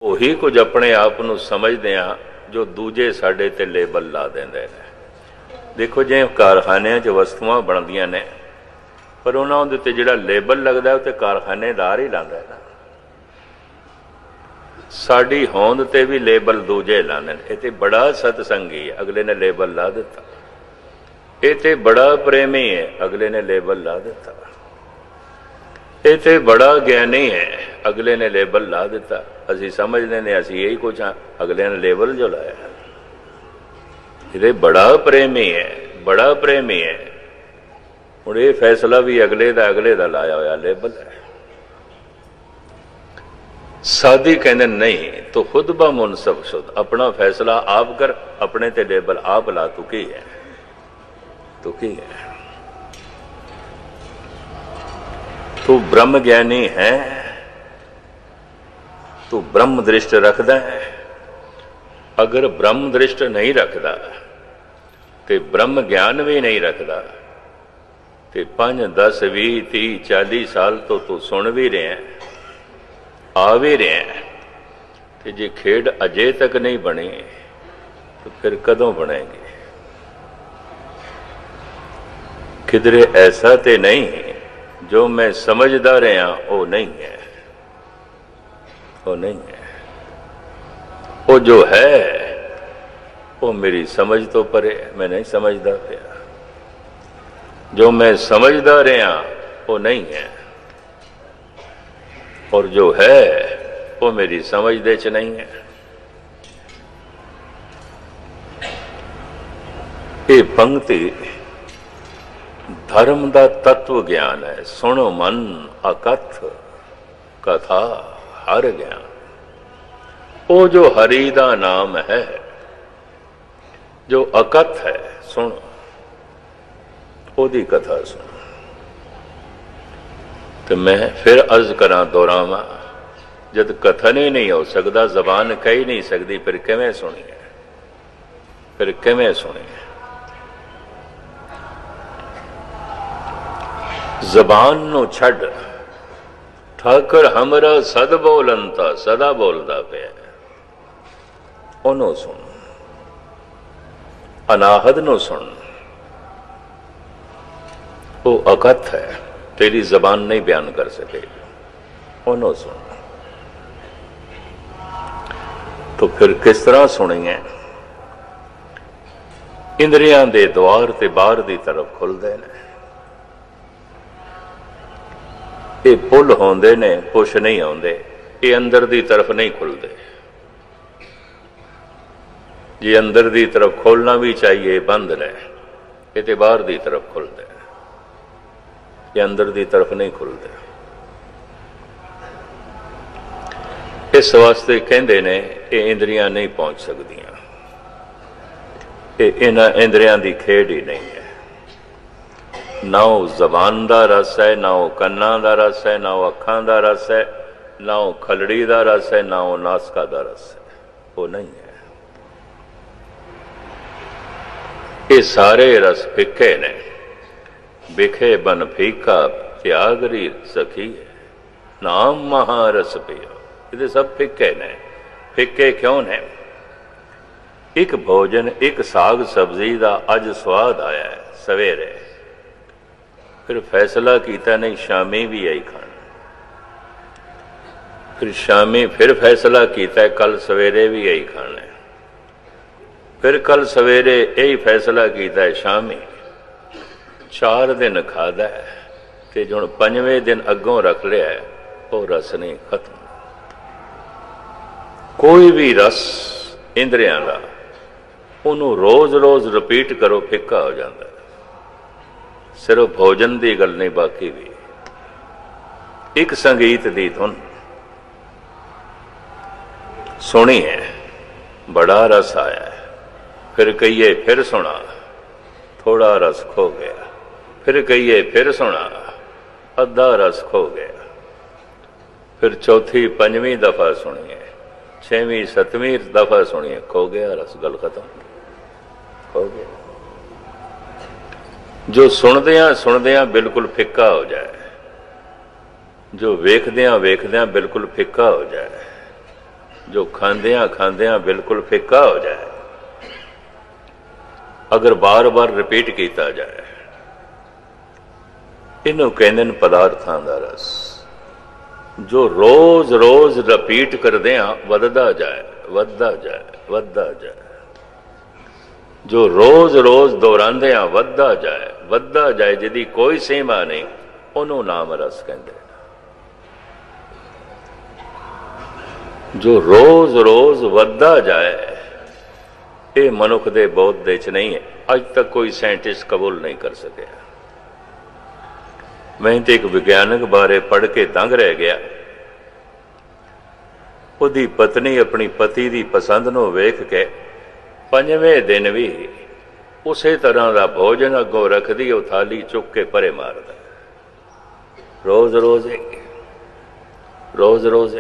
ਉਹੀ ਕੁਝ ਆਪਣੇ ਆਪ ਨੂੰ ਸਮਝਦੇ ਆ ਜੋ ਦੂਜੇ ਸਾਡੇ ਤੇ ਲੇਬਲ ਲਾ ਦਿੰਦੇ ਨੇ। ਦੇਖੋ ਜਿਵੇਂ ਕਾਰਖਾਨਿਆਂ 'ਚ ਵਸਤੂਆਂ ਬਣਦੀਆਂ ਨੇ, ਪਰ ਉਹਨਾਂ ਦੇ ਉੱਤੇ ਜਿਹੜਾ ਲੇਬਲ ਲੱਗਦਾ ਉਹ ਤੇ ਕਾਰਖਾਨੇਦਾਰ ਹੀ ਲਾਉਂਦਾ ਨਾ। ਸਾਡੀ ਹੋਂਦ ਤੇ ਵੀ ਲੇਬਲ ਦੂਜੇ ਲਾਉਂਦੇ ਨੇ। ਇਹ ਤੇ ਬੜਾ ਸਤਸੰਗੀ ਹੈ, ਅਗਲੇ ਨੇ ਲੇਬਲ ਲਾ ਦਿੱਤਾ। ਇਹ ਤੇ ਬੜਾ ਪ੍ਰੇਮੀ ਹੈ, ਅਗਲੇ ਨੇ ਲੇਬਲ ਲਾ ਦਿੱਤਾ। ਇਹ ਤੇ ਬੜਾ ਗਿਆਨੀ ਹੈ, ਅਗਲੇ ਨੇ ਲੇਬਲ ਲਾ ਦਿੱਤਾ। ਅਸੀਂ ਸਮਝਦੇ ਨੇ ਅਸੀਂ ਇਹੀ ਕੁਝ ਹਾਂ, ਅਗਲੇ ਨੇ ਲੇਬਲ ਜੋ ਲਾਇਆ। ਇਹਦੇ ਬੜਾ ਪ੍ਰੇਮੀ ਹੈ, ਬੜਾ ਪ੍ਰੇਮੀ ਹੈ। ਹੁਣ ਇਹ ਫੈਸਲਾ ਵੀ ਅਗਲੇ ਦਾ ਲਾਇਆ ਹੋਇਆ ਲੇਬਲ ਹੈ। ਸਾਦੀ ਕਹਿੰਦੇ ਨਹੀਂ, ਤੂੰ ਖੁਦ ਬਾ ਮੁਨਸਬ ਸ਼ੁਦ, ਆਪਣਾ ਫੈਸਲਾ ਆਪ ਕਰ, ਆਪਣੇ ਤੇ ਲੇਬਲ ਆਪ ਲਾ। ਤੂੰ ਕੀ ਹੈ, ਤੂੰ ਕੀ ਹੈ? तू ब्रह्म ज्ञानी है, तू ब्रह्म दृष्ट रखदा है। अगर ब्रह्म दृष्ट नहीं रखदा ते ब्रह्म ज्ञान भी नहीं रखदा ते 5, 10, 20, 30, 40 साल तो तू सुन भी रहे, आ भी रहे, ते जे खेड अजे तक नहीं बनी तो फिर कदों बनेगी? किधरे ऐसा ते नहीं जो मैं समझदा रहा वो नहीं है, वो नहीं है। वो जो है वो मेरी समझ तो परे, मैं नहीं समझदा पाया। जो मैं समझदा रहा वो नहीं है, और जो है वो मेरी समझ दे च नहीं है। ये पंक्ति धर्म का तत्व ज्ञान है। सुनो मन अकथ कथा हर ज्ञान। वो जो हरि का नाम है, जो अकथ है, सुन ओदी कथा सुन। तो मैं फिर अर्ज करा दोहरावा, जब कथन ही नहीं हो सकता, जबान कह ही नहीं सकती, फिर किवें सुनिए, फिर किवें सुनिए? जबान नो छड़ ठाकर हमरा सद बोलंता सदा बोलदा पे, ओनो सुन। अनाहद नो सुन, वो अकथ है, तेरी जबान नहीं बयान कर सकेगी, ओनो सुन। तो फिर किस तरह सुनिए? इंद्रियां दे द्वार ते बाहर दी तरफ खुलदे ने। ये पुल होंदे ने, पुछ नहीं आउंदे। ये अंदर दी तरफ नहीं खुलते। ये अंदर दी तरफ खोलना भी चाहिए, बंद ने। ये तो बाहर दी तरफ खुलते, ये अंदर दी तरफ नहीं खुलते। इस वास्ते कहंदे ने ये इंद्रियां नहीं पहुंच सकदियां। ये इन्हां इंद्रियां दी खेड ही नहीं है। ना वो जबान का रस है, ना वो कन्ना का रस है, ना वो अखां का रस है, ना वो खलड़ी का रस है, ना वो नासका का रस है, वो नहीं है। ये सारे रस फिक्के ने। बिखे बन फीका त्यागरी सखी है, नाम महारस पिया। ये सब फिक्के ने। फिक्के क्यों ने? एक भोजन, एक साग सब्जी का अज स्वाद आया है सवेरे, फिर फैसला किया नहीं शामी भी यही खाना, फिर शामी फिर फैसला किया कल सवेरे भी यही खाना है, फिर कल सवेरे यही फैसला किया शामी। 4 दिन खादा है ते जो 5वें दिन अगों रख लिया है, वो रस नहीं खत्म। कोई भी रस इंद्रियां का उन्होंने रोज रोज रिपीट करो, फिक्का हो जाता है। सिर्फ भोजन की गल नहीं, बाकी भी। एक संगीत की धुन सुनी है, बड़ा रस आया है, फिर कहिए फिर सुना, थोड़ा रस खो गया, फिर कहिए फिर सुना, अद्धा रस खो गया, फिर चौथी 5वीं दफा सुनिए, 6वीं 7वीं दफा सुनिए, खो गया रस, गल खत्म, खो गया। जो सुनदियां सुनदियां बिल्कुल फिक्का हो जाए, जो वेखदियां वेखदियां बिल्कुल फिक्का हो जाए, जो खांदियां खांदियां बिल्कुल फिक्का हो जाए अगर बार बार रिपीट किया जाए। इनू कहते हैं पदार्थां दा रस, जो रोज रोज रिपीट करदियां वधदा जाए वधदा जाए वधदा जाए, जो रोज रोज दोहरांदियां वधदा जाए, जिहदी कोई सीमा नहीं, उन्हों नाम रस कहते हैं। जो रोज रोज वधदा जाए, ये मनुख दे बौद्ध दे च नहीं है। अज तक कोई साइंटिस्ट कबूल नहीं कर सके। मैं तो एक विज्ञानक बारे पढ़ के दंग रह गया। उहदी पत्नी अपनी पति की पसंद नूं वेख के 5वें दिन भी उसे तरह का भोजन अगों रखदी, वो थाली चुक के परे मारदा। रोज रोज रोज रोज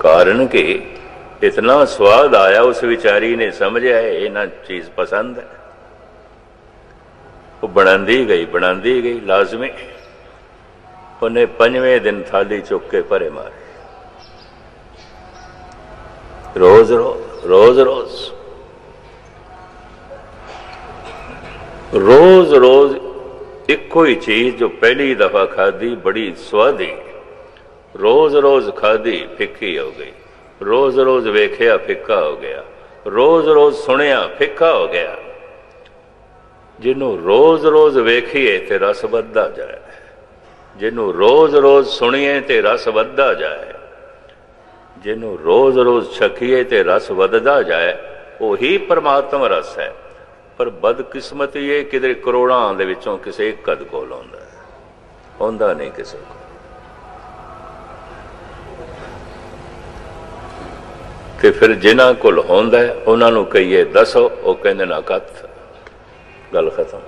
कारण कि इतना स्वाद आया, उस विचारी ने समझा है ये ना चीज पसंद है। वो बनाती गई लाजमी। उन्हें 5वें दिन थाली चुक के परे मारे। रोज रोज रोज रोज रोज रोज इको ही चीज जो पहली दफा खाधी बड़ी स्वादी, रोज रोज खाधी फिक्की हो गई। रोज रोज वेख्या फिक्का हो गया। रोज रोज सुनिया फिक्का हो गया। जिन्हों रोज रोज वेखिए ते रस वधदा जाए, जिन्हों रोज रोज सुनिए ते रस वधदा जाए, जिन्हों रोज रोज छकीए ते रस वधदा जाए, वही परमात्मा रस है। पर बदकिस्मती ये किधरे करोड़ां दे विचों किसी एक कद कोल होंदा नहीं किसी को। ते फिर जिन्हां कोल होंदा है उन्हां नूं कहिए दसो, वो कहंदे ना कथ, गल खत्म।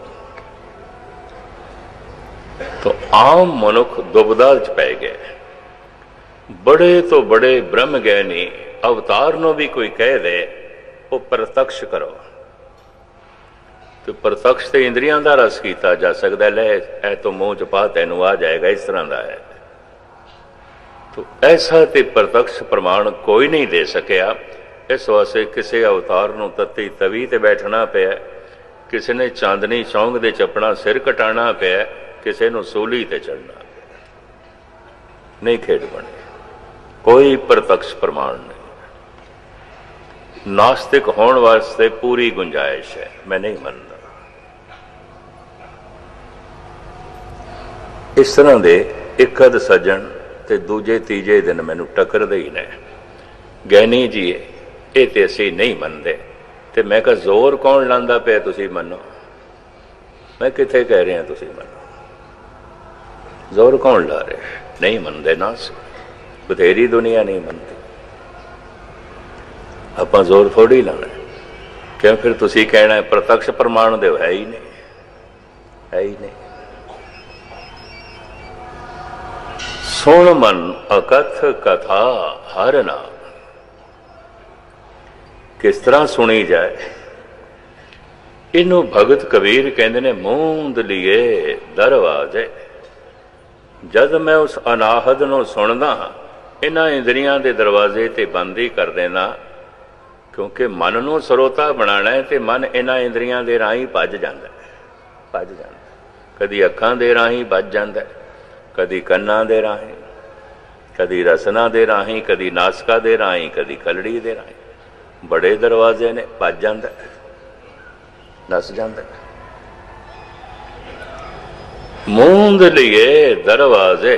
तो आम मनुख दुबदा च पै गए। बड़े तो बड़े ब्रह्म ज्ञानी अवतार नूं भी कोई कह दे वो प्रत्यक्ष करो, तो प्रत्यक्ष तो इंद्रियां का रस किया जा सकता है। ले ए तो मुंह च पा तैनू आ जाएगा, इस तरह का है। तो ऐसा तो प्रत्यक्ष प्रमाण कोई नहीं दे सकिया। इस वास्ते किसी अवतार नूं तत्ती तवी ते बैठना पिया, किसी ने चांदनी चौंक दे अपना सिर कटाना पिया, किसी नूं सूली ते चढ़ना पिया। नहीं खेड बने, कोई प्रत्यक्ष प्रमाण नहीं। नास्तिक होने वास्ते पूरी गुंजाइश है। मैं नहीं मानता। इस तरह दे एक अध सज्जन ते दूजे तीजे दिन मैनू टकरदे ही ने, ज्ञानी जी ये तो असी नहीं मनते। तो मैं कहा जोर कौन लांदा पे तुसी मनो? मैं किथे कह रहा तुसी मनो, जोर कौन ला रहे? नहीं मनते ना, बथेरी दुनिया नहीं मनती। आप जोर थोड़ी लाना। क्यों फिर तुसी कहना है प्रत्यक्ष प्रमाण दे? है ही नहीं, है ही नहीं। सुन मन अकथ कथा हर नाम। किस तरह सुनी जाए? इनू भगत कबीर कहते ने मूंद लिए दरवाजे। जद मैं उस अनाहद नूं सुनदा, इन्हां इंद्रियां दे दरवाजे ते बंद ही कर देना। क्योंकि मन नूं सरोता बनाना है तो मन इन्हां इंद्रियां दे राही भज जांदा है। कदी अखां दे राही भज जांदा है, कदी कन्नां दे राही, कदी रसना दे राही, कदी नासका दे राही, कदी कलड़ी दे राही। बड़े दरवाजे ने, भज जांदा है, नस जांदा है। मूंद लिए दरवाजे।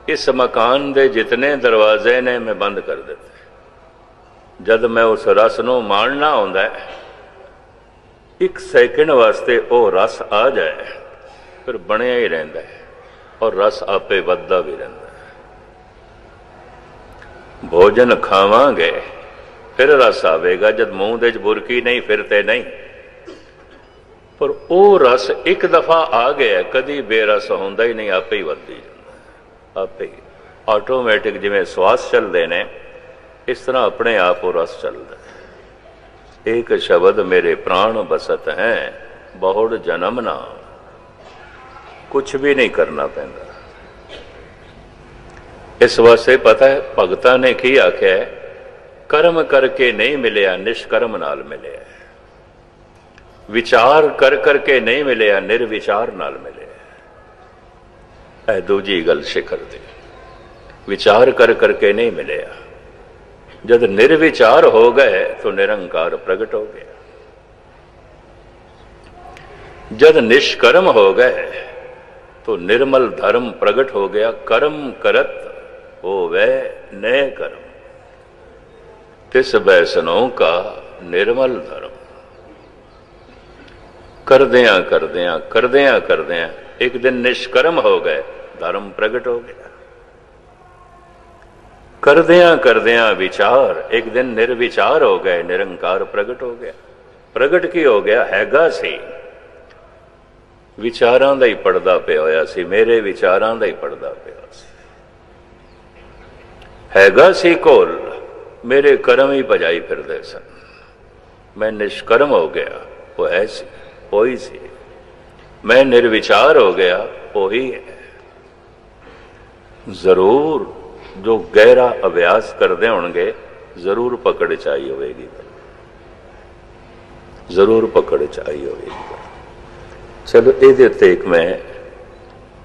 इस मकान दे जितने दरवाजे ने मैं बंद कर दिते। जद मैं उस रस नूं माणना आउंदा है, एक सैकंड वास्ते वो रस आ जाए, फिर बनया ही रहिंदा है और रस आपे वधदा भी रहिंदा है। भोजन खावांगे फिर रस आवेगा। जब मूंह दे बुरकी नहीं फिरते नहीं, पर वो रस एक दफा आ गया, कदी बेरस होंदा ही नहीं, आपे ही वधदी जांदा। आपे ही ऑटोमैटिक जिवें श्वास चलते ने, इस तरह अपने आप वो रस चलता है। एक शब्द मेरे प्राण बसत हैं, बहुड़ जन्म ना। कुछ भी नहीं करना पैंदा। इस वास्ते पता है भगतां ने की आख्या है, कर्म करके नहीं मिलिया निष्कर्म नाल मिलिया, विचार कर करके नहीं मिलिया निर्विचार नाल मिलिया। दूजी गल शिखर दी, विचार कर करके नहीं मिलिया, जब निर्विचार हो गए तो निरंकार प्रकट हो गया, जब निष्कर्म हो गए तो निर्मल धर्म प्रकट हो गया। कर्म करत हो वह नए कर्म, तिस बैसनों का निर्मल धर्म। करदियां करदियां करदियां करदियां एक दिन निष्कर्म हो गए, धर्म प्रकट हो गया। करदियां करदियां विचार एक दिन निर्विचार हो गए, निरंकार प्रकट हो गया। प्रकट की हो गया, हैगा सी विचारां दा ही पड़दा पिया होया सी, मेरे विचारां दा ही पड़दा पिया सी, हैगा सी कोल मेरे कर्म ही भजाई फिरदे सन। मैं निष्कर्म हो गया, वो है सी वही सी, मैं निर्विचार हो गया, वही है। जरूर जो गहरा अभ्यास करते होंगे जरूर पकड़ चाहिए होगी, जरूर पकड़ चाहिए होगी। चलो ये उत्ते एक मैं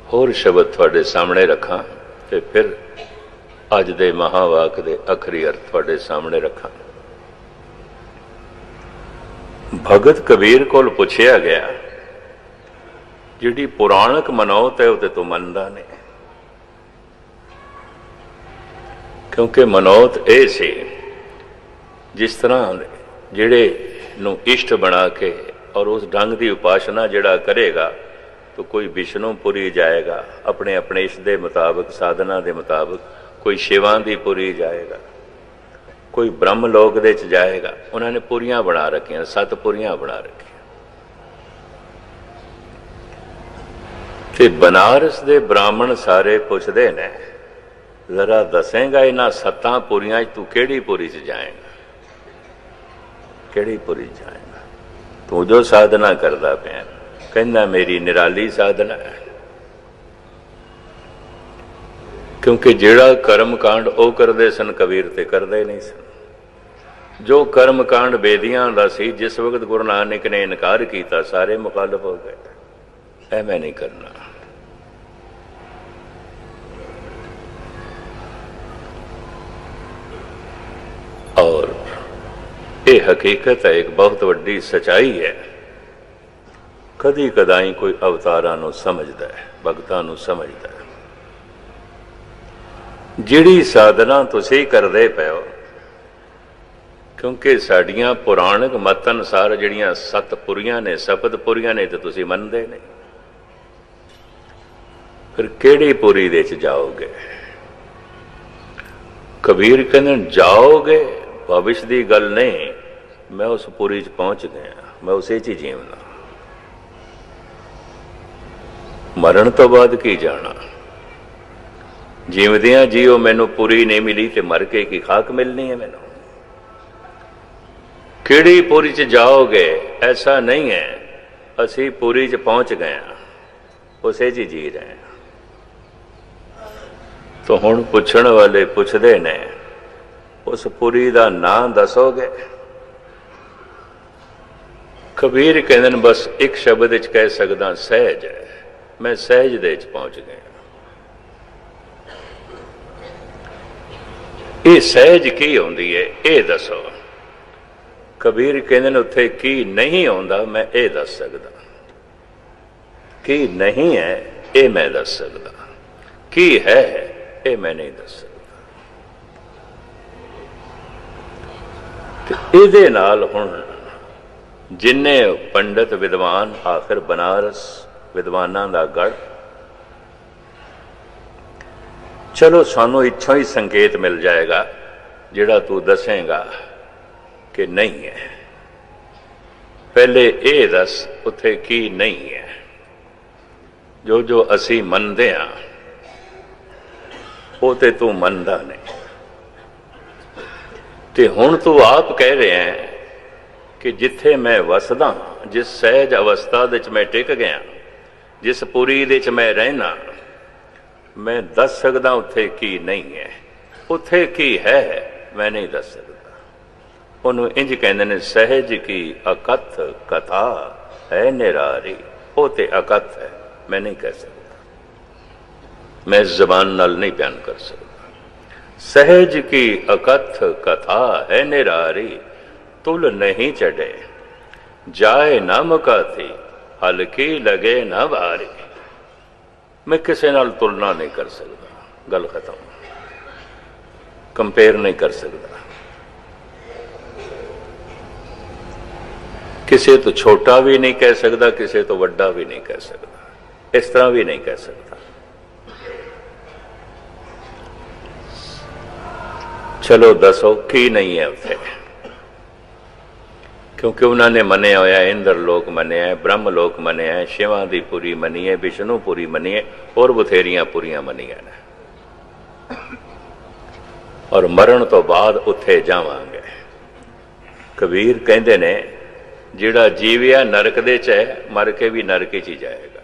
होर शब्द थोड़े सामने रखा ते फिर अज दे महावाक दे अखरी अर्थ थोड़े सामने रखा। भगत कबीर कोल पुछया गया, जिहड़ी पुराणक मनौत है उते तू मनदा नहीं, क्योंकि मनौत ये सी जिस तरह जिहड़े नूं इष्ट बना के और उस ढंग की उपासना जिहड़ा करेगा तो कोई विष्णुपुरी जाएगा, अपने अपने इष्ट के मुताबिक साधना के मुताबिक, कोई शिवां दी पुरी जाएगा, कोई ब्रह्म लोक दे च जाएगा। उन्होंने पुरियां बना रखियां, 7 पुरियां बना रखियां। ते बनारस दे ब्राह्मण सारे पुछदे ने, जरा दसेगा इन्हां 7 पुरियां तू केड़ी पुरी च जाएगा, केड़ी पुरी जाएगा? तू जो साधना करदा पिया, कहना मेरी निराली साधना है, क्योंकि जिहड़ा कर्म कांड वो करते सन कबीर ते करदे नहीं सन। जो कर्म कांड बेदियां दा सी, जिस वक्त गुरु नानक ने इनकार किया सारे मुखालफ हो गए, ऐ मैं नहीं करना। और ये हकीकत है, एक बहुत वड्डी सच्चाई है। कदी कदाई कोई अवतारां नूं समझदा है, भगतां नूं समझदा है। जिहड़ी साधना तुसीं करदे पए हो, क्योंकि साडियां पुराणक मत अनुसार जिहड़ियां 7 पुरियां ने, सप्त पुरियां ने, तो तुसीं मनदे नहीं। फिर किहड़ी पुरी दे च जाओगे? कबीर कहंदे जाओगे, भविष्य की गल नहीं, मैं उस पुरी च पहुंच गया, मैं उसे च जीवना। मरण तो बाद की जाना, जीवदियां जीओ मैनू पुरी नहीं मिली तो मर के की खाक मिलनी है मैनू। किहड़ी पुरी च जाओगे? ऐसा नहीं है असी पुरी च पहुंच गए, उसे च जी रहे हैं। तो हुण पुछण वाले पुछदे ने, उस पुरी का नाम दसोगे? कबीर कहते हैं बस एक शब्द च कह सकदा, सहज है। मैं सहज दे च पहुंच गया। ये सहज की होंदी है, ये दसो। कबीर कहते हैं उत्थे की नहीं आउंदा, मैं ये दस सकदा। की नहीं है ये मैं दस सकदा, की है ये मैं नहीं दस सकदा। ਇਹਦੇ ਨਾਲ ਹੁਣ जिन्ने पंडित विद्वान, आखिर बनारस विद्वानां दा गढ़, चलो सानू इत्थों ही संकेत मिल जाएगा जिहड़ा तू दसेगा कि नहीं है। पहले ये दस उत्थे की नहीं है। जो जो असी मनदे हां वो ते तू मनदा नहीं। ते हुण तू आप कह रहे हैं कि जिथे मैं वसदा, जिस सहज अवस्था दे च मैं टिक गया, जिस पुरी दे च मैं रहना, मैं दस सकदा उत्थे की नहीं है, उत्थे की है मैं नहीं दस सकदा। ਉਹਨੂੰ इंज कहते ने सहज की अकथ कथा है निरारी, वो ते अकथ है, मैं नहीं कह सकता, मैं इस जबान नाल नहीं बयान कर सकता। सहज की अकथ कथा है निरारी, तुल नहीं चढ़े जाए न मुकाती, हल्की लगे न भारी। मैं किसी नाल तुलना नहीं कर सकता, गल खत्म, कंपेयर नहीं कर सकता। किसी तो छोटा भी नहीं कह सकता, किसी तो वड्डा भी नहीं कह सकता, इस तरह भी नहीं कह सकता। चलो दसो की नहीं है उत्थे, क्योंकि उन्होंने मनिया होया इंद्र लोक मनिया है, ब्रह्म लोक मनिया है, शिवां दी पुरी मनी है, विष्णु पुरी मनी है, और बथेरियां पुरियां मनिया ने। और मरण तो बाद उत्थे जावांगे। कबीर कहते ने जिहड़ा जीविया नरक दे च है, मर के भी नरक च ही जाएगा।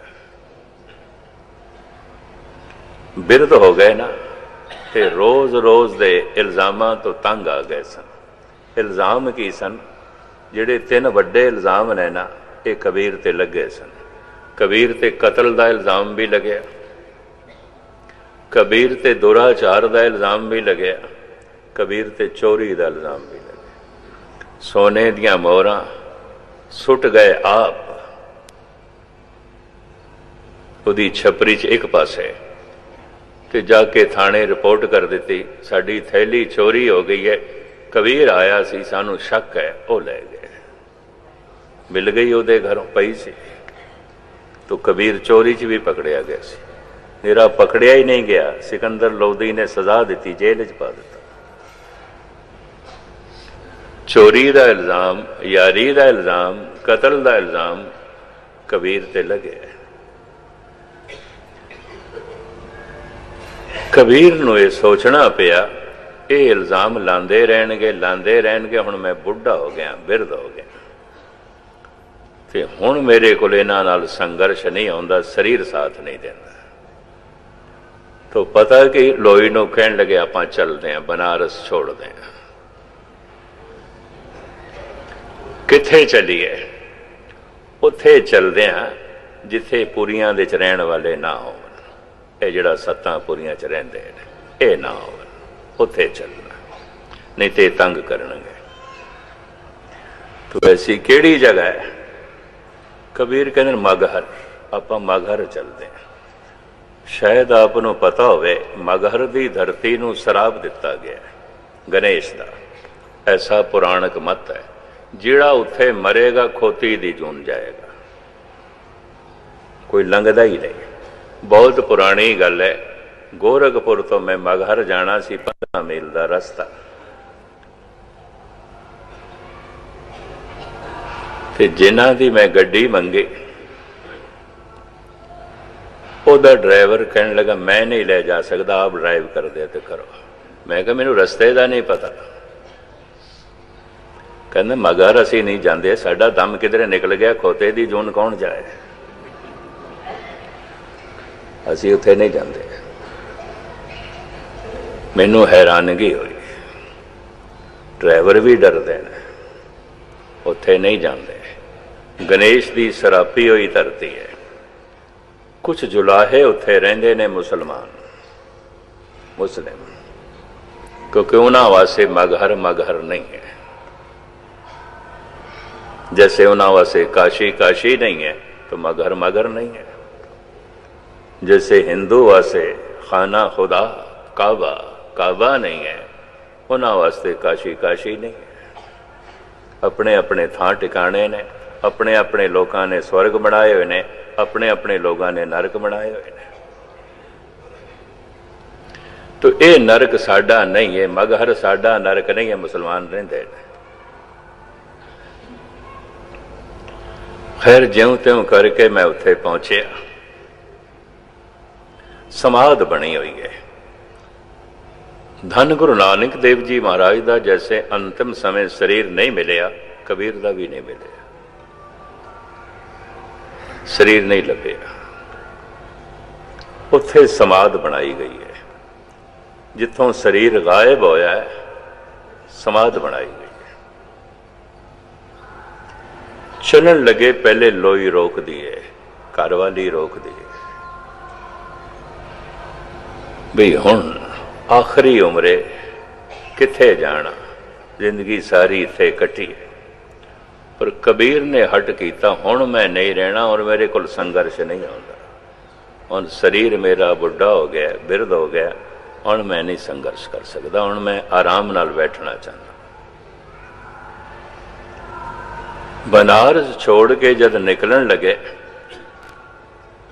बिरध हो गए ना, ते रोज रोज दे इल्जामां तो तंग आ गए सन। इल्जाम की सन? जिहड़े तीन वड्डे इल्जाम ने ना, ये कबीर ते लगे सन। कबीर ते कतल दा इल्जाम भी लगे, कबीर ते दुराचार दा इल्जाम भी लगे, कबीर ते चोरी दा इल्जाम भी लगे। सोने दियां मोहरां सुट गए आप, उहदी छपरी च एक पासे, ते जाके थाने रिपोर्ट कर दी, साडी थैली चोरी हो गई है, कबीर आया सी, सानू शक है, वो ले गए। मिल गई उहदे घरों पई सी, तो कबीर चोरी च भी पकड़िया गया सी। मेरा पकड़िया ही नहीं गया, सिकंदर लोधी ने सजा दी, जेल च पा दिता। चोरी का इल्जाम, यारी का इल्जाम, कतल का इल्जाम कबीर ते लगे। कबीर नूं ये सोचना पिया, ये इल्जाम लांदे रहणगे, हुण मैं बुढ़ा हो गया, बिरध हो गया, ते हुण मेरे कोल इन्हां नाल संघर्ष नहीं आउंदा, शरीर साथ नहीं देंदा। तो पता कि लोई नूं कहण लगे आपां चलदे हैं, बनारस छोड़दे हैं। किथे चलीए? उत्थे चलदे हैं जिथे पुरियां दे च रहण वाले ना होवन, ये जिहड़ा सत्तां पुरियां च रहिंदे ने ये ना होवन, उत्थे चलना, नहीं ते तंग करनगे। तो ऐसी किहड़ी जगह है? कबीर कहंदे मगहर, आपां मगहर चलदे हैं। शायद आप नूं पता होवे, मगहर दी धरती नूं सराप दिता गया है गणेश दा, ऐसा पुराणक मत है। जिहड़ा उत्थे मरेगा खोती दी जून जाएगा, कोई लंघदा ही नहीं। बहुत पुरानी गल है। गोरखपुर तो मैं मगहर जाना सी 15 मील का रस्ता, ते जिन्हां दी मैं गड्डी मंगी, ओदा ड्राइवर कहने लगा मैं नहीं ले जा सकता, आप ड्राइव कर दे तो करो। मैं कहा मैनू रस्ते का नहीं पता। कहते मगर असी नहीं जाते, साडा दम किधरे निकल गया, खोते दी जून कौन जाए, असी उत्थे नहीं जाते। मैनू हैरानगी हुई, ड्राइवर भी डरते हैं, उत्थे नहीं जाते। गणेश की सरापी हुई धरती है, कुछ जुलाहे उत्थे रहिंदे ने मुसलमान, मुस्लिम, क्योंकि उन्हां वास्ते मगहर मगहर नहीं है। जैसे उन्हां वास्ते काशी काशी नहीं है तो मगहर मगहर नहीं है। जैसे हिंदू वास्ते खाना खुदा काबा काबा नहीं है, उन्हां वास्ते काशी काशी नहीं है। अपने अपने थां टिकाने ने, अपने अपने लोगों ने स्वर्ग बनाए हुए ने, अपने अपने लोगों ने नरक बनाए हुए ने। तो ये नरक साडा नहीं है, मगहर साडा नरक नहीं है, मुसलमान रहिंदे ने। खैर ज्यों त्यों करके मैं उत्थे पहुंचया, समाध बनी हुई है। धन गुरु नानक देव जी महाराज का जैसे अंतिम समय शरीर नहीं मिलया, कबीर का भी नहीं मिलया, शरीर नहीं लभ्या। उत्थे समाध बनाई गई है। जिथों शरीर गायब होया है, समाध बनाई गई है। चलन लगे पहले लोई रोक दिए, घरवाली रोक दी भी हुण आखिरी उम्रे किथे जाना, जिंदगी सारी इत्थे कटी है। पर कबीर ने हट किया, हुण मैं नहीं रहना और मेरे को संघर्ष नहीं आता। हुण शरीर मेरा बुढ़ा हो गया, बिरध हो गया, हुण मैं नहीं संघर्ष कर सकता, हुण मैं आराम नाल बैठना चाहता। बनारस छोड़ के जद निकलन लगे,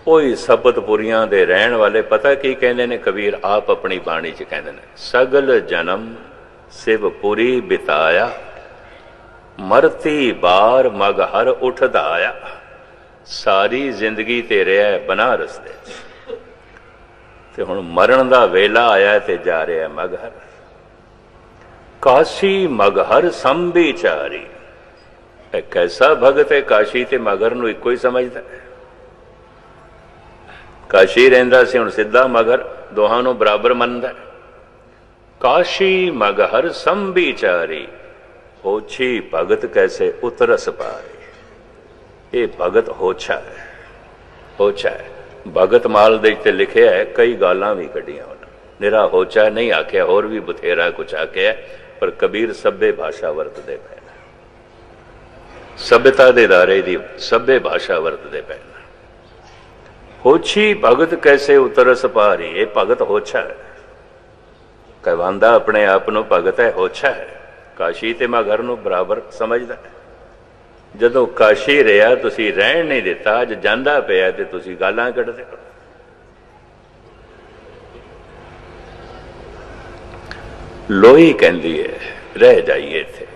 कोई सपतपुरियां दे रहन वाले पता की कहते ने, कबीर आप अपनी बाणी च कहते हैं, सगल जन्म शिवपुरी बिताया, मरती बार मगहर उठदा आया। सारी जिंदगी ते रहा बनारस दे, ते हुण मरण दा वेला आया ते जा रहा मगहर। काशी मगहर संबिचारी, एक ऐसा भगत है काशी ते मगहर नूं इक्को ही समझदा है। काशी रहिंदा सी, हुण सिद्धा मगहर, दोहां नूं बराबर मनदा है। काशी मगहर संबिचारी, होछी भगत कैसे उतरस पाए। ये भगत होछा है, होछा है। भगत माल दे ते लिखिया है, कई गालां भी कढ़ियां उन्हां। निरा होछा नहीं आख्या, होर भी बथेरा कुछ आख्या, पर कबीर सभ्य भाषा वरतदे पे, सभ्यता दे दायरे दी सभ्य भाषा वरतदे पे। होछी भगत कैसे उतरस पारी, ये भगत होछा है। कहवांदा अपने आप नूं भगत है, होछा है। काशी ते मगहर नूं बराबर समझदा है। जदों काशी रहा तुसी रहन नहीं दिता, अज जांदा पिया ते तुसी गालां कढदे हो। लोई कहंदी है, रह जाइए इत्थे,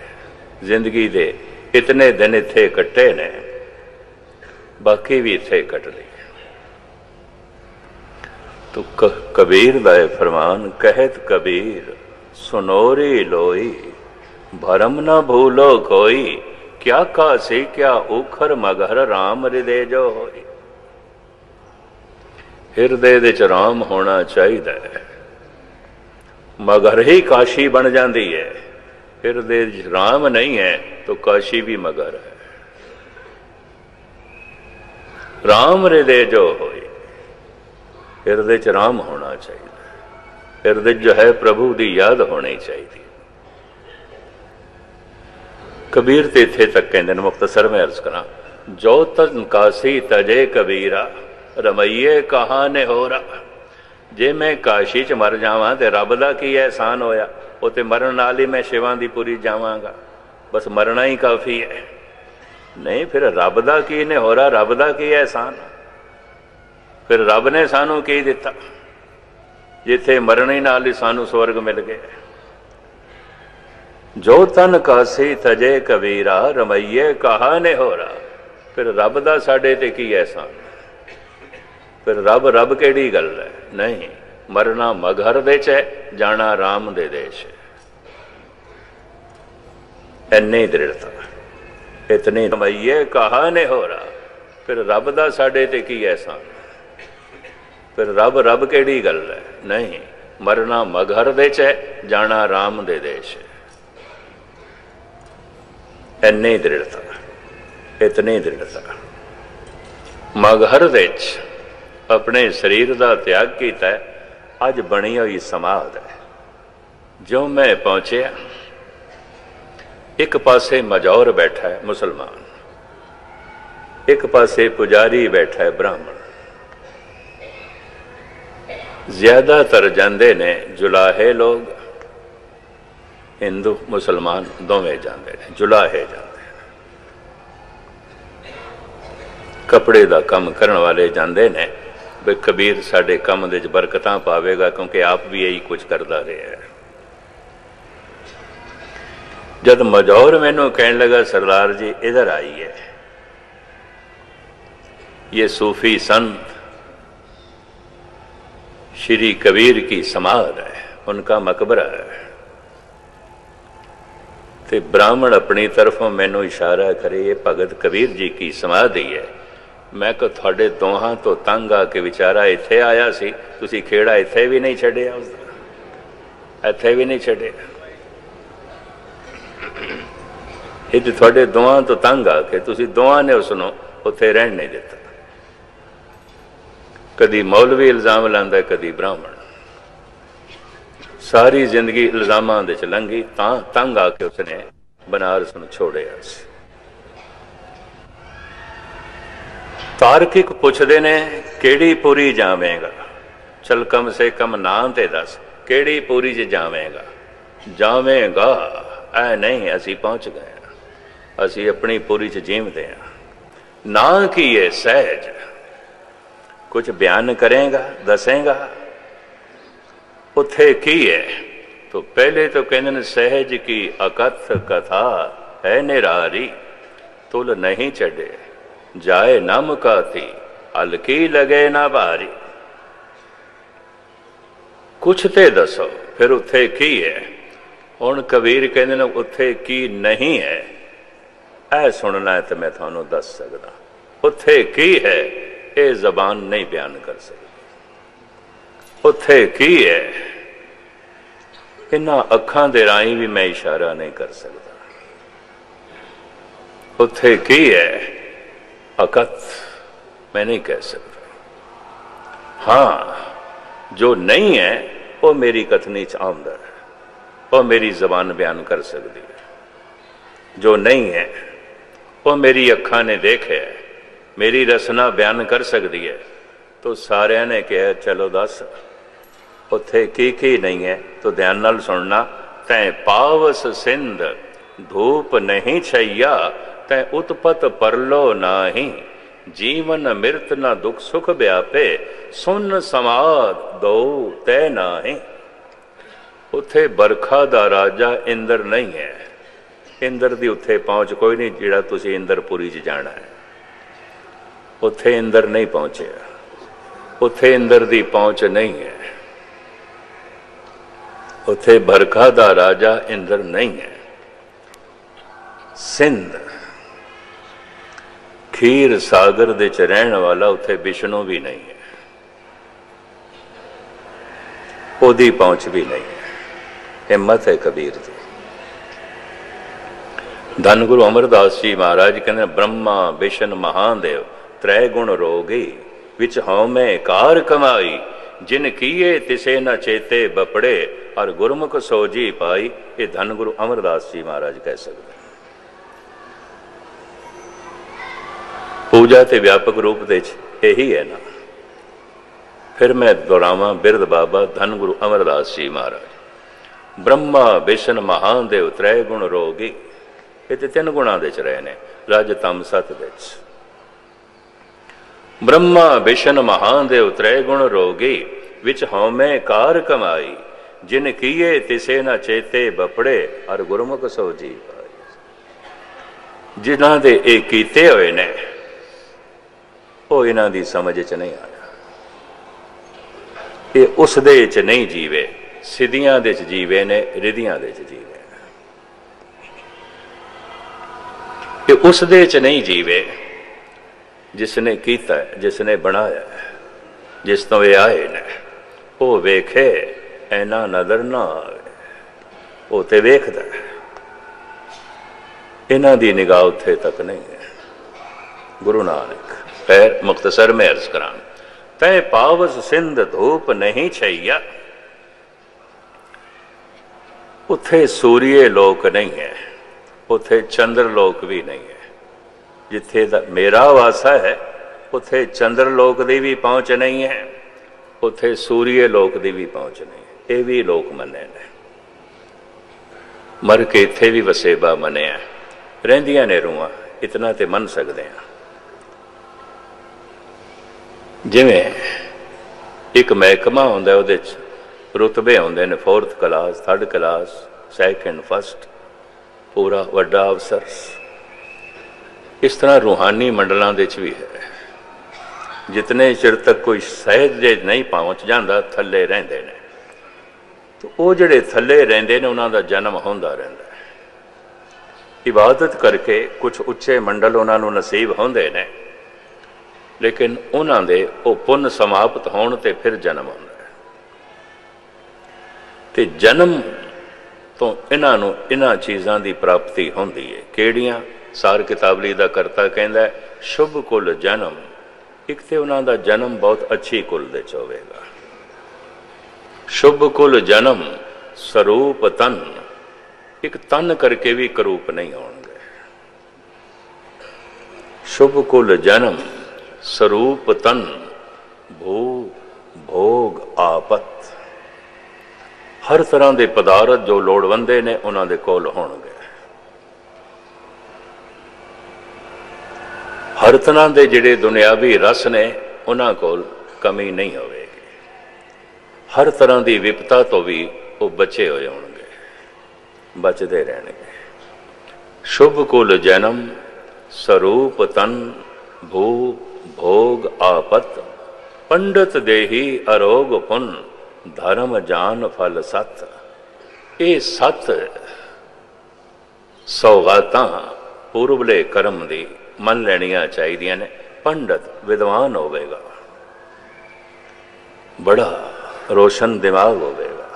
जिंदगी दे इतने दिन इत्थे कट्टे ने, बाकी भी इत्थे कट लई। तो कबीर दा फरमान, कहत कबीर सुनोरी लोई, भरम न भूलो कोई, क्या काशी क्या उखर मगहर राम हृदय जो होई। हिरदे दे च राम होना चाहिए, मगहर ही काशी बन जाती है। हिरदे च राम नहीं है तो काशी भी मगहर है। राम हृदय जो होई, हिरदे च राम होना चाहिए। हिरदे जो है प्रभु की याद होनी चाहिए। कबीर ते इत्थे तक कहते हैं, मुख्तसर में अर्ज करा, जो तन काशी तजे कबीरा, रमैये कहा ने हो रहा। जे मैं काशी च मर जावां ते रब दा की एहसान होया, वो ते मरण नाल ही मैं शिवां दी पुरी जावांगा, बस मरना ही काफी है। नहीं, फिर रब दा की ने हो रहा, रब दा की एहसान। फिर रब ने सानू की दिता, जिथे मरने नाल ही सानू स्वर्ग मिल गया। जो तन काशी तजे कबीरा, रमैये कहा ने हो रहा। फिर रब दा साडे ते की एहसान। फिर रब रब केड़ी गल है। नहीं, मरना मगहर दे च है, जाना राम दे देश है। इन्नी दृढ़ता, इतनी रमैये कहा ने हो रहा। फिर रब दा साडे ते की एहसान। फिर रब रब केड़ी गल है। नहीं, मरना मगहर दे च है, जाना राम दे देश है। इन्नी दृढ़ता, इतनी दृढ़ता। मगहर दे च अपने शरीर का त्याग किया, अज बनी हुई समाध है। जो मैं पहुंचे, एक पासे मजौर बैठा है मुसलमान, एक पासे पुजारी बैठा है ब्राह्मण। ज्यादातर जाते ने जुलाहे लोग, हिंदू मुसलमान दोवें जाते हैं, जुलाहे जाते हैं। कपड़े का काम करने वाले जाते ने, भी कबीर साडे काम दे बरकतां पावेगा, क्योंकि आप भी यही कुछ करता रहा है। जब मजौर मैनू कहने लगा, सरदार जी इधर आइए, ये सूफी संत श्री कबीर की समाध है, उनका मकबरा है। ते ब्राह्मण अपनी तरफों मैनू इशारा करे, ये भगत कबीर जी की समाधि है, मैं कहा तुहाडे दोहां तो तंग आके विचारा इत्थे आया सी, तुसी खेड़ा इत्थे भी नहीं छड्डिया, उसदा इत्थे भी नहीं छड्डिया। ये तो तुहाडे दोहां तो तंग आके तुसी दोहां ने उसनों उत्थे रहन नहीं दिता। कदी मौलवी इल्जाम लांदा, कदी ब्राह्मण, सारी जिंदगी इल्जामां दे च लंघी, तां तंग आके उसने बनारस नूं छोड़िया सी। तार्किक पुछदे ने केड़ी पुरी जावेगा, चल कम से कम नां ते दस केड़ी पुरी च जावेगा। जावेगा ऐ नहीं, असी पहुंच गए, असी अपनी पुरी च जीवते हैं। नां की है सहज, कुछ बयान करेगा, दसेगा उथे की है। तो पहले तो कहते सहज की अकथ कथा है निरारी, तुल नहीं चढ़े जाए न मुकाती, हल्की लगे ना भारी। कुछ ते दसो फिर उथे की है। हुण कबीर कहते ने उथे की नहीं है, ऐ सुनना है तो मैं थानू दस सकदा। उथे की है ये जबान नहीं बयान कर सकती। उथे की है इन्हां अखां दे राही भी मैं इशारा नहीं कर सकता। उथे की है अकथ मैं नहीं कह सकता। हाँ जो नहीं है वो मेरी कथनी च आउंदा है, वो मेरी जबान बयान कर सकती है। जो नहीं है वो मेरी अखां ने देखे है, मेरी रसना बयान कर सकती है। तो सारिया ने कहा चलो दस उथे की नहीं है। तो ध्यान नाल सुनना। तैं पावस सिंध धूप नहीं छैया, तैं उत्पत परलो नाही, जीवन मृत न दुख सुख व्यापे, सुन समाद दो तै नाही। उथे बरखा दा राजा इंद्र नहीं है। इंद्र दी उथे पहुंच कोई नहीं जिहड़ा तुसी इंद्रपुरी च जाना है। उथे इंद्र नहीं पहुंचे, उथे इंद्र दी पहुंच नहीं है। उथे बरखा दा राजा इंद्र नहीं है। सिंध खीर सागर दे च रहने वाला उथे विष्णु भी नहीं है, ओदी पहुंच भी नहीं है। हिम्मत है कबीर दी। धन गुरु अमरदास जी महाराज कहते ब्रह्मा विष्णु महादेव त्रै गुण रोगी, विच हौमै कार कमाई, जिन किए तिसे न चेते बपड़े, और गुरमुख सोजी पाई। ये धन गुरु अमरदास जी महाराज कह सकते। पूजा ते व्यापक रूप दे यही है ना। फिर मैं दोहरावा बिरद बाबा धन गुरु अमरदास जी महाराज। ब्रह्मा विष्णु महादेव त्रै गुण रोगी, ये तो तीन गुणा दे च रहे ने, रज तम सत दे च। ब्रह्मा विष्णु महादेव त्रै गुण रोगी, विच हौमै कार कमाई, जिन किए तिसे न चेते बपड़े, और गुरमुख सोजी पाई। जिन्हां दे ये कीते होए ने वो इन्हां दी समझ च नहीं आया। ये उस दे च नहीं जीवे, सिद्धियां दे च जीवे ने, रिधियां दे च जीवे। ये उस दे च नहीं जीवे जिसने कीता है, जिसने बनाया है, जिस तो ये आए ने। वो वेखे ऐना नजर ना आवे, वो ते वेखदा है। इन्हां दी निगाह उत्थे तक नहीं है। गुरु नानक पैर मुख्तसर में अर्ज करा। तै पावस सिंध धूप नहीं छैया, उथे सूर्य लोक नहीं है, उथे चंद्र लोक भी नहीं है। जिथे मेरा वासा है उथे चंद्र लोक की भी पहुंच नहीं है, उथे सूर्य लोक की भी पहुंच नहीं है। ये भी लोक मने ने। मर के इत्थे भी वसेबा मनिया, रहिंदियां ने रूहां, इतना ते मन सकते हैं। जिवें एक महकमा होंदा, उहदे च रुतबे होंदे ने, 4th class, 3rd class, 2nd, 1st, पूरा वड्डा अफसर। इस तरह रूहानी मंडलों के भी है। जितने चिर तक कोई सहज जे नहीं पहुँच जाता, थले रहिंदे ने। तो वो जिहड़े थले रहिंदे ने उन्हां दा जन्म होंदा रहिंदा है। इबादत करके कुछ उच्चे मंडल उन्हां नूं नसीब होंदे ने। लेकिन उन्हां दे वो पुन समाप्त होने ते फिर जन्म आउंदा है। ते जन्म तो इन्हां चीज़ां की प्राप्ति होंदी है। किहड़ियां? सार किताबली का करता कहंदा है शुभ कुल जन्म। एक तो उन्हां दा जन्म बहुत अच्छी कुल दे च होवेगा। शुभ कुल जन्म स्वरूप तन, एक तन करके भी करूप नहीं होंगे। शुभ कुल जन्म स्वरूप तन, भू भोग आपत, हर तरह के पदार्थ जो लोड़वंदे ने उन्हां दे कोल होणगे। हर तरह के जिहड़े दुनियावी रस ने उन्हां कोल कमी नहीं होवेगी। हर तरह की विपता तो भी वो बचे हुए होणगे, बचते रहणगे। शुभ कुल जन्म स्वरूप तन, भू भोग आपत, पंडित देही अरोग पुन, धर्म जान फल सत। ये सत सौगातां पूर्वले कर्म दी मन लैनियां चाहिदियां ने। पंडित विद्वान होवेगा, बड़ा रोशन दिमाग होवेगा,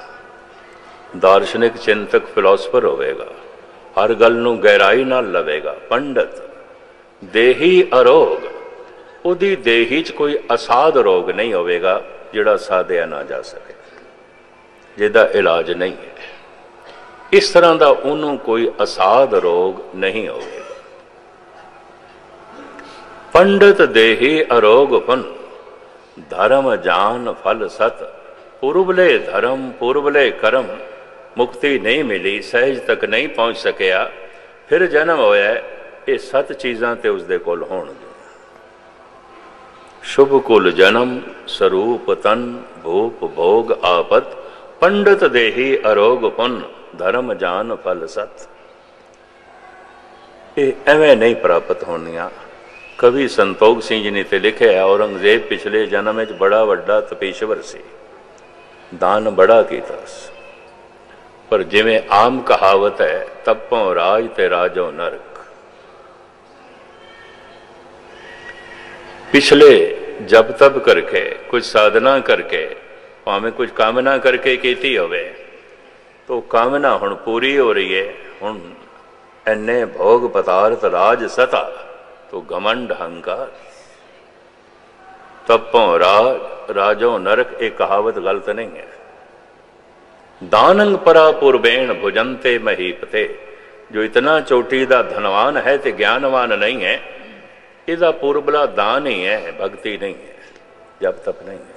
दार्शनिक चिंतक फिलोसफर होवेगा, हर गल नूं गहराई नाल लवेगा। पंडित देही अरोग, उहदी देही च कोई असाध रोग नहीं होवेगा जिहड़ा साधिया ना जा सके, जिहदा इलाज नहीं है। इस तरह का उन्होंने कोई असाध रोग नहीं होगा। पंडित देही अरोग पुन, धर्म जान फल सत। पूर्वले धर्म पूर्वले कर्म, मुक्ति नहीं मिली, सहज तक नहीं पहुंच सकिया, फिर जन्म होया, ये सत चीज़ां ते उसदे कोल होणगे। शुभ कुल जन्म स्वरूप तन, भूप भोग आपत, पंडित देही अरोग पुन, धर्म जान फल सत। ये एवं नहीं प्राप्त होनिया। कवि संतोख सिंह जी ने ते लिखे है, औरंगजेब पिछले जन्म में बड़ा वड्डा तपीश्वर सी, दान बड़ा कीता, पर जिवें आम कहावत है, तपों राज ते राजो नरक। पिछले जब तब करके, कुछ साधना करके, भावें कुछ कामना करके कीती होवे, तो कामना हुण पूरी हो रही है। हुण इन्ने भोग पदार्थ राज सता, तो घमंड अहंकार। तपों राज राजो नरक, एक कहावत गलत नहीं है। दानंग परा पूर्वेण भुजंते महीपते, जो इतना चोटी दा धनवान है ते ज्ञानवान नहीं है, इसका पूर्वला दान ही है, भक्ति नहीं है, जब तक नहीं है।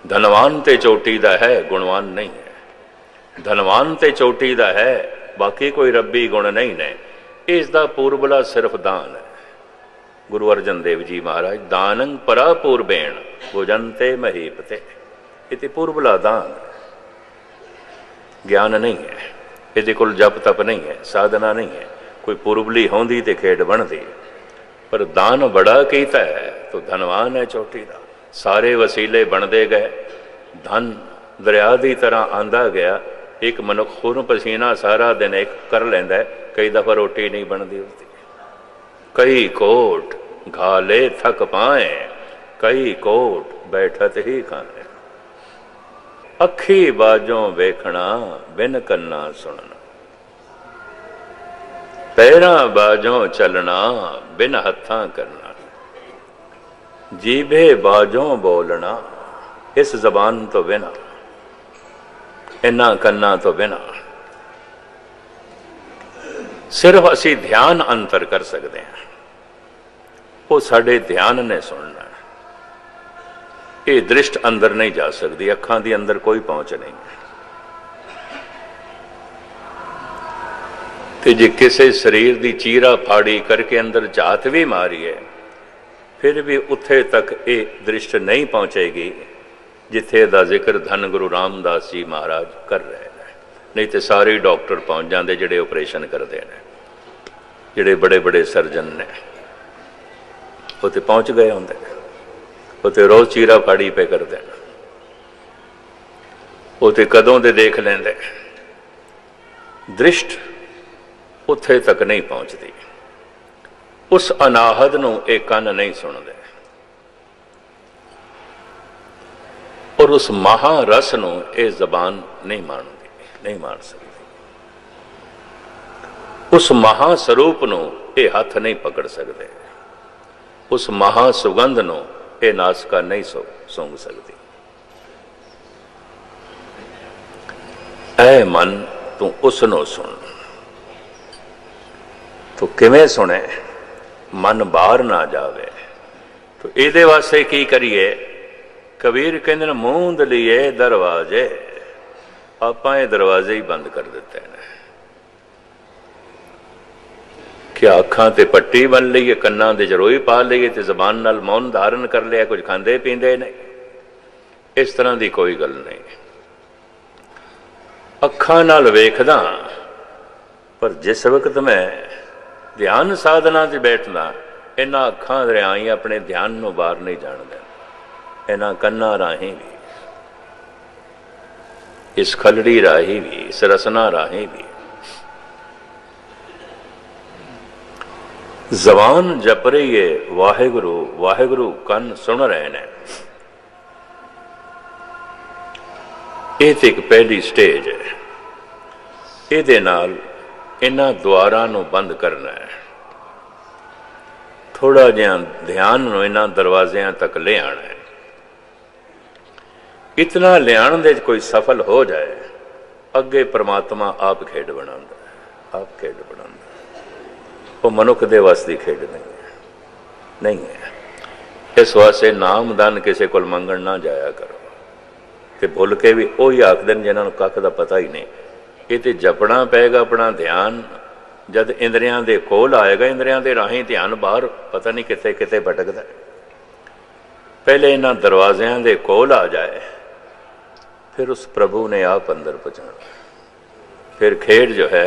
धनवान ते चोटी दा है, गुणवान नहीं है। धनवान ते चोटी दा है, बाकी कोई रब्बी गुण नहीं ने। इसका पूर्वला सिर्फ दान है। गुरु अर्जन देव जी महाराज, दानंग परा पूर्वेण भुजंते महीपते, इति पूर्वला दान है, ज्ञान नहीं है। इहदे कोल जप तप नहीं है, साधना नहीं है। कोई पूर्वली होंदी ते खेड बनदी, पर दान बड़ा कीता है तो धनवान है चोटी दा। सारे वसीले बनते गए, धन दरिया की तरह आंदा गया। एक मनुख खून पसीना सारा दिन एक कर लेंदा है, कई दफा रोटी नहीं बनती उसकी। कई कोट घाले थक पाए, कई कोट बैठत ही खाए। अखी बाजों वेखना, बिन कन्ना सुनना। पैरां बाजों चलना, बिन हत्थां करना। जीभे बाजों बोलना, इस जबान तो बिना, इन्हां कन्ना तो बिना। सिर्फ असी ध्यान अंतर कर सकते हैं, वो साढ़े ध्यान ने सुनना। ये दृष्ट अंदर नहीं जा सकती, अखां दी अंदर कोई पहुंच नहीं है। ते जे किसी शरीर की चीरा फाड़ी करके अंदर झात भी मारीए, फिर भी उत्थे तक ये दृष्ट नहीं पहुंचेगी जिथे दा जिक्र धन गुरु रामदास जी महाराज कर रहे हैं। नहीं तो सारे डॉक्टर पहुंच जाते जिहड़े ऑपरेशन करते हैं, जिहड़े बड़े बड़े सर्जन ने, उत्थे पहुंच गए होंगे, उत्थे रोज चीरा फाड़ी पे करते हैं, उत्थे कदों दे देख लेंदे। दृष्ट उत्थे तक नहीं पहुंचती, उस अनाहत नूं एक कन नहीं सुनते। और उस महारस नूं ये जबान नहीं मानती, नहीं मान सकती। उस महास्वरूप नूं ये हथ नहीं पकड़ सकते, उस महासुगंध नूं ये नासका नहीं सूंघ सकती। ऐ मन तू उसनों सुन। तो किवें सुने? मन बाहर ना जावे। तो इहदे वास्ते की करिए? कबीर कहंदे ने मूंद लिए दरवाजे, आपां ये दरवाजे ही बंद कर दिते हैं। क्या अखां ते पट्टी बन लईए, कन्नां दे जरोई पा लईए ते जबान नाल मौन धारण कर लिया, कुछ खांदे पींदे नहीं? इस तरह की कोई गल नहीं। अखां नाल वेखदा, पर जिस वक्त मैं ध्यान साधना च बैठदा, इन्हां अखां राहीं अपने ध्यान नूं बाहर नहीं जाण देंदा। इन्हां कन्नां राहीं भी, इस खलड़ी राही भी, इस रसना राही भी। जबान जप रही है वाहेगुरु वाहेगुरु, कन सुन रहे ने। ये तो एक पहली स्टेज है। ये नाल इन्हां द्वारां नूं बंद करना है। थोड़ा जिहा ध्यान नूं इन्हां दरवाजियां तक ले आना है। इतना लियाण दे कोई सफल हो जाए, अगे परमात्मा आप खेड बनांदा है, आप खेड बनांदा। वो मनुख दे वस दी खेड नहीं है, नहीं है। इस वास्ते नाम दान किसी को मंगण ना जाया करो। ते भुल के भी वही आखदे ने जिन्हां नूं कख दा पता ही नहीं। ये तो जपना पेगा अपना ध्यान। जद इंद्रियां दे कोल आएगा, इंद्रियां दे राहीं ध्यान बाहर पता नहीं किते किते भटकदा। पहले इन्हां दरवाजियां दे कोल आ जाए, फिर उस प्रभु ने आप अंदर पहुंचाना। फिर खेड जो है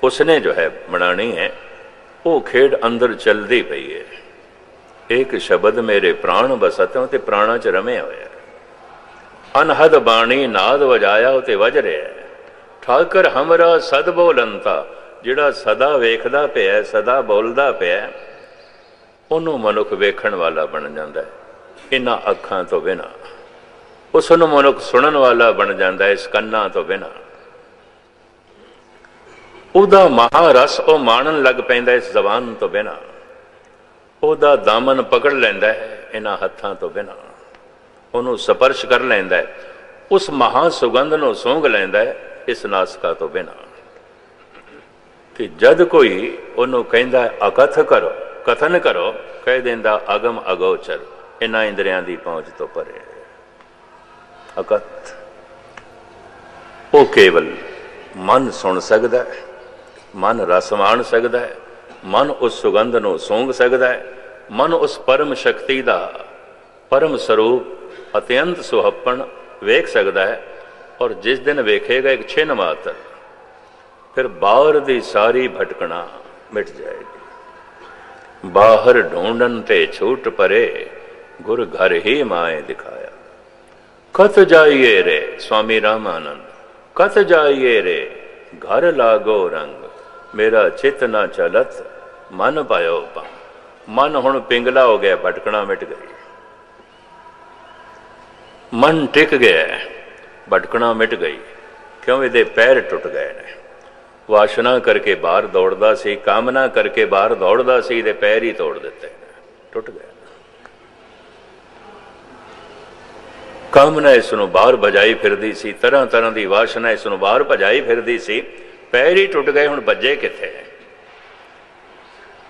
उसने जो है बनानी है, वो खेड अंदर चलती पई है। एक शब्द मेरे प्राण बसत ते प्राणा च रमे होया। अनहद बाणी नाद वजाया ते वज रहा है। ठाकर हमरा सद बोलंता, जिहड़ा सदा वेखदा पिया, सदा बोलदा पिया, उन्हों मनुख वेखण वाला बन जाता है इन्हां अखां तो बिना। उसनों मनुख सुनन वाला बन जाता है इस कन्नां तो बिना। उहदा महारस वो माणन लग पैंदा इस जबान तो बिना। उहदा दामन पकड़ लैंदा है इन्हां हत्थां तो बिना। उन्हों स्पर्श कर लैंदा है, उस महासुगंध नूं सूंघ लैंदा है इस नासका तो बिना। कि जद कोई उन्हों कहंदा अकथ करो, कथन करो, कह देंदा अगम अगोचर, इन्हां इंद्रियां दी पहुंच तो परे। अकथ वो केवल मन सुन सकता है, मन रस माण सकता है, मन उस सुगंध नूं सूंघ सकता है, मन उस परम शक्ति का परम स्वरूप अत्यंत सुहप्पण वेख सकता है। और जिस दिन वेखेगा एक छिन मात्र, फिर बाहर दी सारी भटकना मिट जाएगी। बाहर ढूंढन ते छूट परे, गुर घर ही माए दिखाया। कत जाइए रे स्वामी रामानंद, कत जाइए रे घर लागो रंग, मेरा चित ना चलत मन पायो पा। मन हुण पिंगला हो गया, भटकना मिट गई। मन टिक गया, भटकना मिट गई। क्यों? इहदे पैर टुट गए ने। वासना करके बाहर दौड़दा सी, कामना करके बाहर दौड़दा सी, इहदे पैर ही तोड़ दिते, टुट गए। कामना इसनों बाहर भजाई फिरदी सी, तरह तरह की वासना इसनों बाहर भजाई फिरदी सी, पैर ही टुट गए, हुण भज्जे किथे।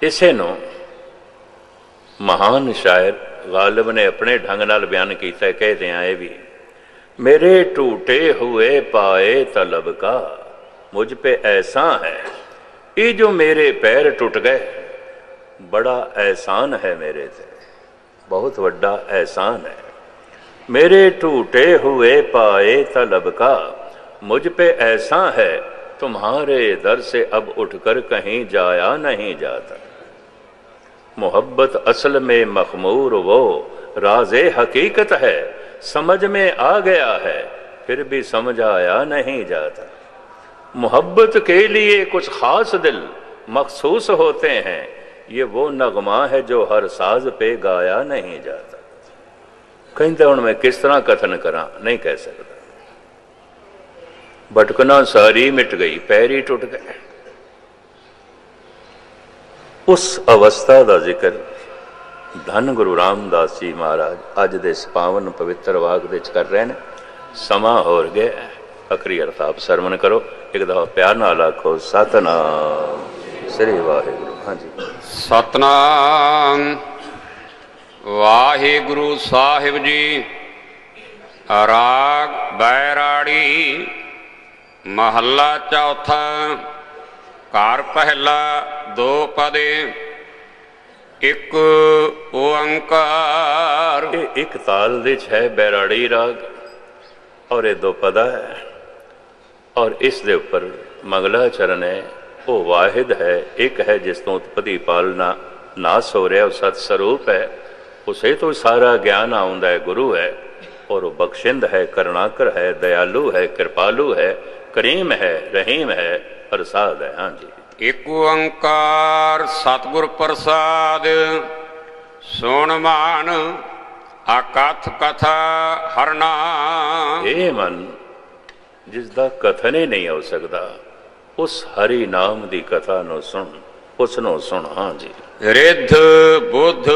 इसे नूं महान शायर गालिब ने अपने ढंग नाल बयान किया, कहते हैं ये भी, मेरे टूटे हुए पाए तलब का मुझ पे ऐसा है, ये जो मेरे पैर टूट गए बड़ा एहसान है मेरे से, बहुत बड़ा एहसान है। मेरे टूटे हुए पाए तलब का मुझ पे ऐसा है, तुम्हारे दर से अब उठकर कहीं जाया नहीं जाता। मोहब्बत असल में मखमूर वो राज़े हकीकत है, समझ में आ गया है फिर भी समझ आया नहीं जाता। मोहब्बत के लिए कुछ खास दिल मखसूस होते हैं, ये वो नगमा है जो हर साज पे गाया नहीं जाता। कहते हुण मैं किस तरह कथन करा, नहीं कह सकता। भटकना सारी मिट गई, पैर ही टुट गए। उस अवस्था का जिक्र धन गुरु रामदास जी महाराज अज दे पावन पवित्र वाग दे कर रहे हैं। समा हो गया, अखरी अरताप सरवण करो। एक दफा प्यार नाल आखो सतनाम श्री वाहिगुरु। हाँ जी, सतनाम वाहिगुरु साहिब जी। राग बैराड़ी महला चौथा। कार पहला दो पदे एक ओंकार। एक ताल विच है बैराड़ी राग और ये दो पदा है और इस दे उपर मंगलाचरण है। वो वाहिद है, एक है जिस तो उत्पत्ति पालना नाश हो रहा, सत स्वरूप है। उसे तो सारा ज्ञान आउंदा है, गुरु है और वो बख्शिंद है, करुणाकर है, दयालु है, कृपालु है, करीम है, रहीम है, प्रसाद है। हाँ जी, एक ओंकार सतगुर प्रसाद। सुन मान अकथ कथा हर नाम। ये मन जिसका कथन ही नहीं हो सकता, उस हरि नाम की कथा नो सुन, उसनो सुन। हाँ जी, रिद्ध बुद्ध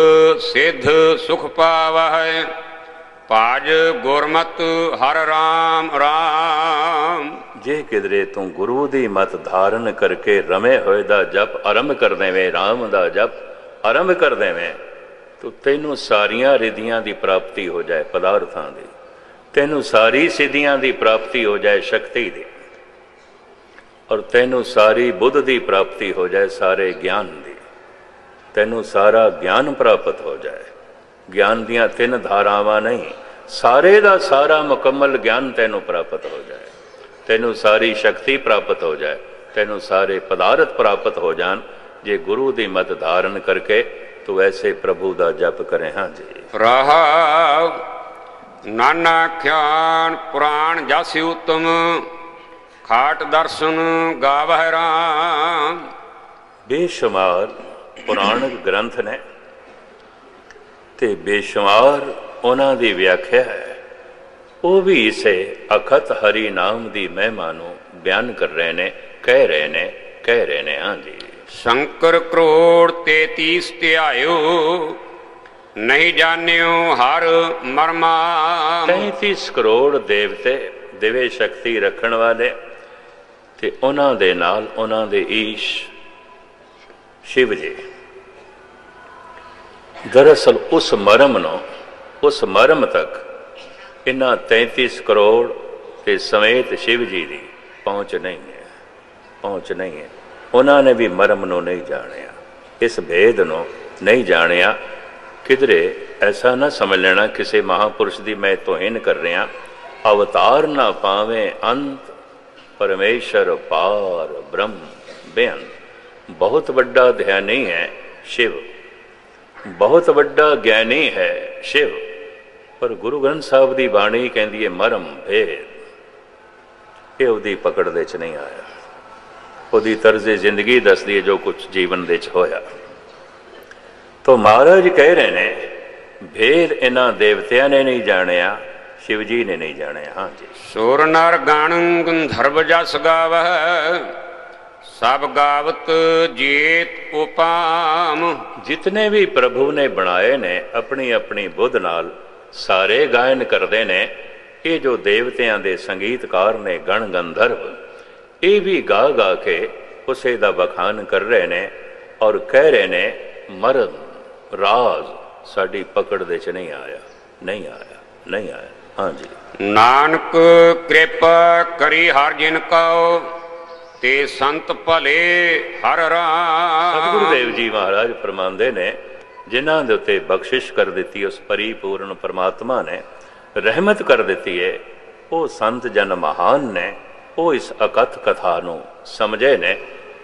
सिद्ध सुख पावै। पाज गुरमत हर राम राम। जे किधरे तू गुरु दी मत धारण करके रमे होए दा जप आरंभ कर देवें, राम दा जप आरंभ कर देवें, तो तेनू सारियां रिधियां दी प्राप्ति हो जाए, पदार्थां दी। तेनू सारी सिद्धियां दी प्राप्ति हो जाए, शक्ति दी। और तेनू सारी बुद्ध दी प्राप्ति हो जाए, सारे ज्ञान दी। तेनू सारा ज्ञान प्राप्त हो जाए। ज्ञान दियां तीन धारावां नहीं, सारे दा सारा मुकम्मल ज्ञान तेनू प्राप्त हो जाए। तेनू सारी शक्ति प्राप्त हो जाए, तेनू सारे पदार्थ प्राप्त हो जान जे गुरु दी मत धारण करके तो ऐसे प्रभु दा जप करें। हाँ जी, रहाव नाना ख्यान पुराण जासी उत्तम। खाट दर्शन गावह राम। बेशुमार पुराणिक ग्रंथ ने ते बेशुमार उन्हां दी व्याख्या है। वो भी इसे अखत हरि नाम दी महिमा नूं बयान कर रहे ने, कह रहे ने। हाँ जी, शंकर करोड़ 33 त्यायो। नहीं जान्यो हर मरमा। 33 करोड़ देवते दिव्य शक्ति रखण वाले ते उन्हां दे नाल उन्हां दे ईश शिव जी। दरअसल उस मरम तक इन्हां 33 करोड़ के समेत शिव जी की पहुँच नहीं है। उन्होंने भी मरम नूं नहीं जानिया, इस भेद नूं नहीं जानिया। किधरे ऐसा ना समझ लेना किसी महापुरुष की मैं तोहिन कर रहा। अवतार ना पावे अंत परमेश्वर पार ब्रह्म बेअंत। बहुत बड़ा ध्यानी है शिव, बहुत बड़ा ज्ञानी है शिव, पर गुरु ग्रंथ साहब की बाणी कहती है मरम भेद ये उसकी पकड़ दे च नहीं आया। उसकी तर्जे जिंदगी दसदी है जो कुछ जीवन दे च होया। तो महाराज कह रहे ने भेद इन्हां देवतियां ने नहीं जानिया, शिव जी ने नहीं जानिया। हाँ जी, सुर नर गण गंधर्व जस गावह। सब गावत जेत उपाम। जितने भी प्रभु ने बनाए ने अपनी अपनी बुद्ध नाल सारे गायन करते ने। ये जो देवतियां दे संगीतकार ने गण गंधर्व, ये भी गा गा के उसे दा बखान कर रहे ने और कह रहे ने मरम राज साड़ी पकड़ दे च नहीं आया। हाँ जी, नानक कृपा करी हर जिन को। ते संत भले हर राम। सतगुरुदेव जी महाराज फरमांदे ने जिन्हां दे उत्ते बख्शिश कर दी उस परिपूर्ण परमात्मा ने, रहमत कर दी है, वो संत जन महान ने, वो इस अकथ कथा नूं समझे ने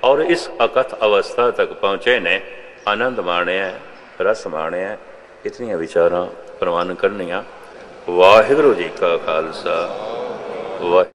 और इस अकथ अवस्था तक पहुँचे ने, आनंद माणिया, रस माणिया। इतनियां विचारां प्रवान करनियां। वाहिगुरू जी का खालसा वाहिगुरू।